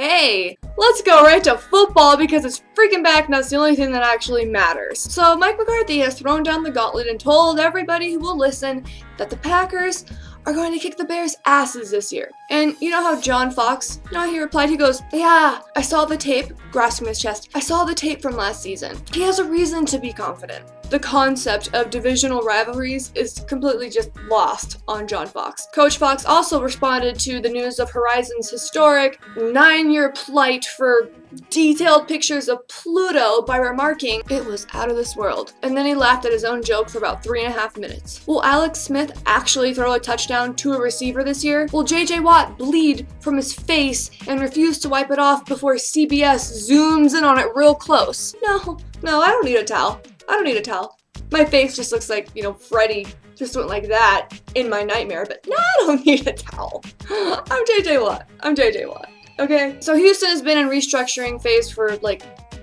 Hey, let's go right to football because it's freaking back and that's the only thing that actually matters. So Mike McCarthy has thrown down the gauntlet and told everybody who will listen that the Packers are going to kick the Bears' asses this year. And you know how John Fox, he replied, he goes, yeah, I saw the tape, grasping his chest, I saw the tape from last season. He has a reason to be confident. The concept of divisional rivalries is completely just lost on John Fox. Coach Fox also responded to the news of Horizon's historic 9-year plight for detailed pictures of Pluto by remarking, it was out of this world. And then he laughed at his own joke for about 3.5 minutes. Will Alex Smith actually throw a touchdown to a receiver this year? Will JJ Watt bleed from his face and refuse to wipe it off before CBS zooms in on it real close? No, I don't need a towel. I don't need a towel. My face just looks like, Freddy just went like that in my nightmare, but no, I don't need a towel. I'm JJ Watt. Okay? So Houston has been in restructuring phase for,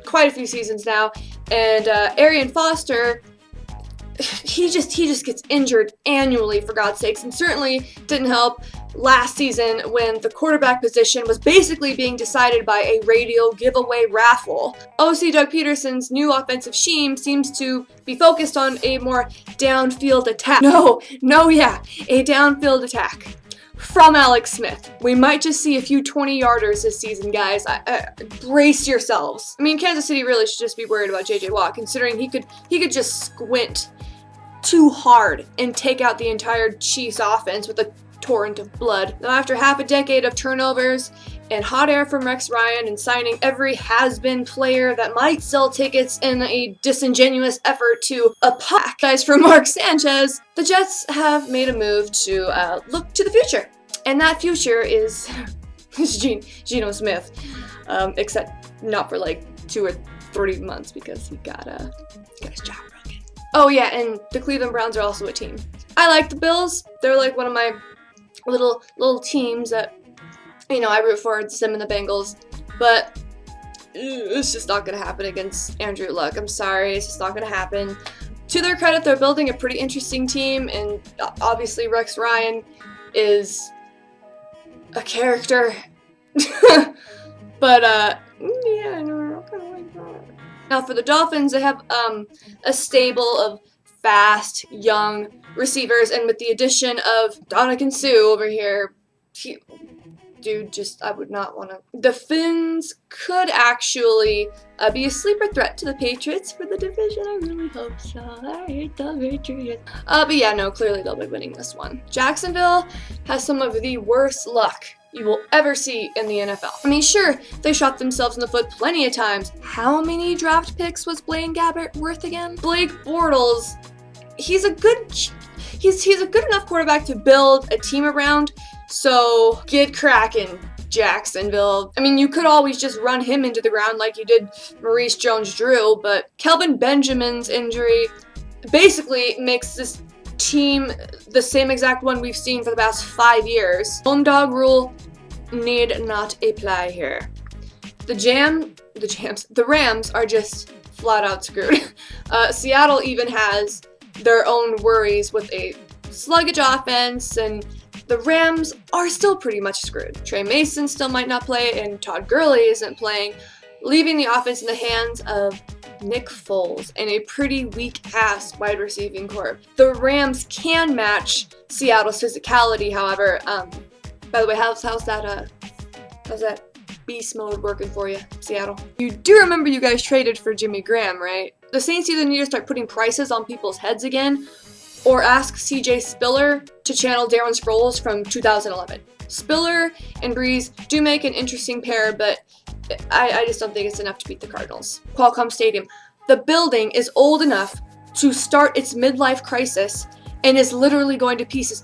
quite a few seasons now, and Arian Foster, he just gets injured annually, for God's sakes, and certainly didn't help last season when the quarterback position was basically being decided by a radio giveaway raffle. OC Doug Peterson's new offensive scheme seems to be focused on a more downfield attack. A downfield attack from Alex Smith. We might just see a few 20-yarders this season, guys. Brace yourselves. I mean, Kansas City really should just be worried about JJ Watt, considering he could just squint too hard and take out the entire Chiefs offense with a torrent of blood. Now, after half a decade of turnovers and hot air from Rex Ryan and signing every has-been player that might sell tickets in a disingenuous effort to apologize for Mark Sanchez, the Jets have made a move to look to the future. And that future is Geno Smith, except not for 2 or 3 months because he got his job broken. Oh yeah, and the Cleveland Browns are also a team. I like the Bills. They're one of my little teams that, I root for. It's them and the Bengals. But it's just not going to happen against Andrew Luck. I'm sorry. It's just not going to happen. To their credit, they're building a pretty interesting team. And obviously Rex Ryan is a character. But, yeah, no, kind of like that. Now for the Dolphins, they have a stable of fast, young receivers, and with the addition of Dominican Sue over here, I would not want to. The Finns could actually be a sleeper threat to the Patriots for the division. I really hope so. I hate the Patriots. But yeah, no, clearly they'll be winning this one. Jacksonville has some of the worst luck you will ever see in the NFL. I mean, sure, they shot themselves in the foot plenty of times. How many draft picks was Blaine Gabbert worth again? Blake Bortles, he's a good enough quarterback to build a team around, so get cracking, Jacksonville. I mean, you could always just run him into the ground like you did Maurice Jones-Drew, but Kelvin Benjamin's injury basically makes this team the same exact one we've seen for the past 5 years. Home dog rule need not apply here. The Rams are just flat out screwed. Seattle even has their own worries with a sluggish offense, and the Rams are still pretty much screwed. Trey Mason still might not play, and Todd Gurley isn't playing, leaving the offense in the hands of Nick Foles and a pretty weak-ass wide receiving corps. The Rams can match Seattle's physicality, however. By the way, how's that beast mode working for you, Seattle? You do remember you guys traded for Jimmy Graham, right? The Saints either need to start putting prices on people's heads again, or ask CJ Spiller to channel Darren Sproles from 2011. Spiller and Breeze do make an interesting pair, but I just don't think it's enough to beat the Cardinals. Qualcomm Stadium. The building is old enough to start its midlife crisis and is literally going to pieces.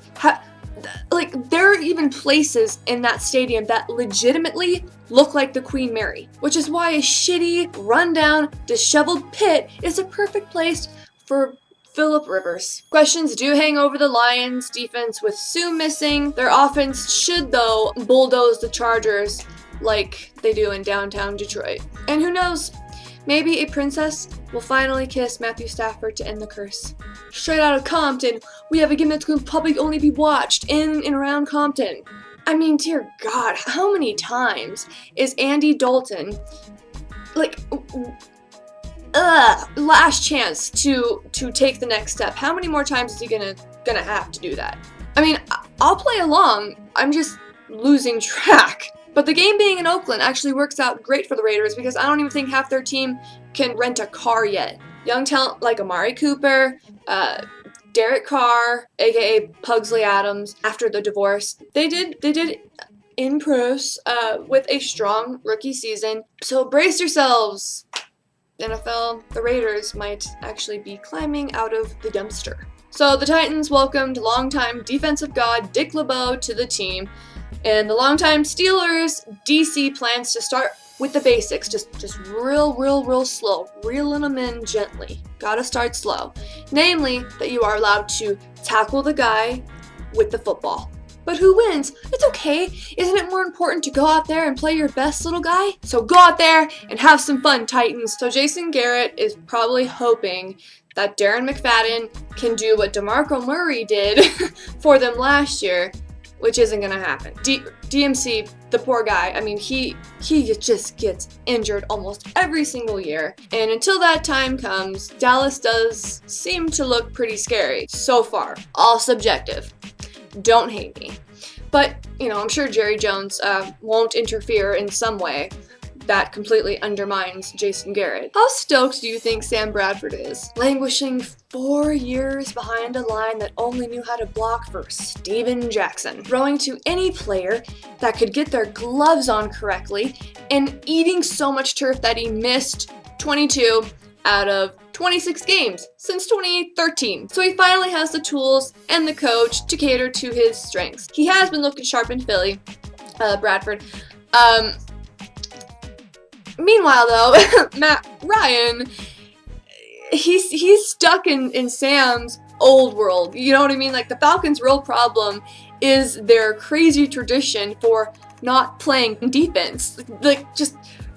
There are even places in that stadium that legitimately look like the Queen Mary, which is why a shitty, rundown, disheveled pit is a perfect place for Phillip Rivers. Questions do hang over the Lions' defense with Sue missing. Their offense should, though, bulldoze the Chargers like they do in downtown Detroit. And who knows, maybe a princess will finally kiss Matthew Stafford to end the curse. Straight out of Compton, we have a game that's going to probably only be watched in and around Compton. I mean, dear God, how many times is Andy Dalton, like, last chance to take the next step? How many more times is he gonna have to do that? I mean, I'll play along. I'm just losing track. But the game being in Oakland actually works out great for the Raiders because I don't even think half their team can rent a car yet. Young talent like Amari Cooper, Derek Carr, aka Pugsley Adams, after the divorce, they did improve with a strong rookie season. So brace yourselves, NFL. The Raiders might actually be climbing out of the dumpster. So the Titans welcomed longtime defensive god Dick LeBeau to the team, and the longtime Steelers DC plans to start with the basics, just real slow, reeling them in gently. Gotta start slow. Namely, that you are allowed to tackle the guy with the football. But who wins? It's okay. Isn't it more important to go out there and play your best, little guy? So go out there and have some fun, Titans. So Jason Garrett is probably hoping that Darren McFadden can do what DeMarco Murray did for them last year, which isn't going to happen. DMC, the poor guy, I mean, he just gets injured almost every single year. And until that time comes, Dallas does seem to look pretty scary so far. All subjective. Don't hate me. But, you know, I'm sure Jerry Jones won't interfere in some way that completely undermines Jason Garrett. How stoked do you think Sam Bradford is? Languishing 4 years behind a line that only knew how to block for Steven Jackson. Throwing to any player that could get their gloves on correctly, and eating so much turf that he missed 22 out of 26 games since 2013. So he finally has the tools and the coach to cater to his strengths. He has been looking sharp in Philly, Bradford. Meanwhile, though, Matt Ryan, he's stuck in Sam's old world. You know what I mean? Like, the Falcons' real problem is their crazy tradition for not playing defense. Like, just,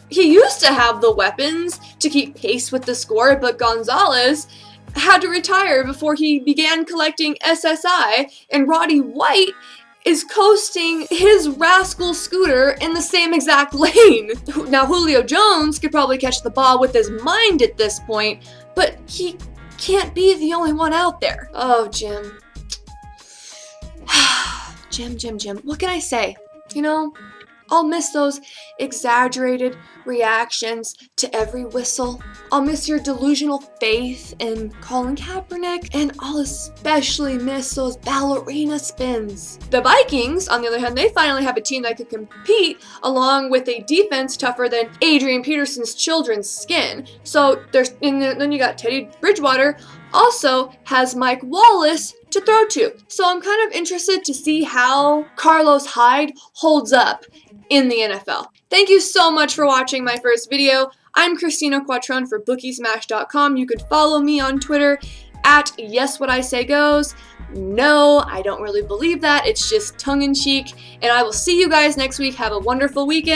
he used to have the weapons to keep pace with the score, but Gonzalez had to retire before he began collecting SSI, and Roddy White is coasting his rascal scooter in the same exact lane. Now, Julio Jones could probably catch the ball with his mind at this point, but he can't be the only one out there. Oh, Jim. Jim. What can I say? You know, I'll miss those exaggerated reactions to every whistle. I'll miss your delusional faith in Colin Kaepernick, and I'll especially miss those ballerina spins. The Vikings, on the other hand, they finally have a team that could compete along with a defense tougher than Adrian Peterson's children's skin. So then you got Teddy Bridgewater, also has Mike Wallace to throw to. So I'm kind of interested to see how Carlos Hyde holds up in the NFL. Thank you so much for watching my first video. I'm Christina Quattrone for BookieSmash.com. You could follow me on Twitter at YesWhatISayGoes. No, I don't really believe that. It's just tongue-in-cheek. And I will see you guys next week. Have a wonderful weekend.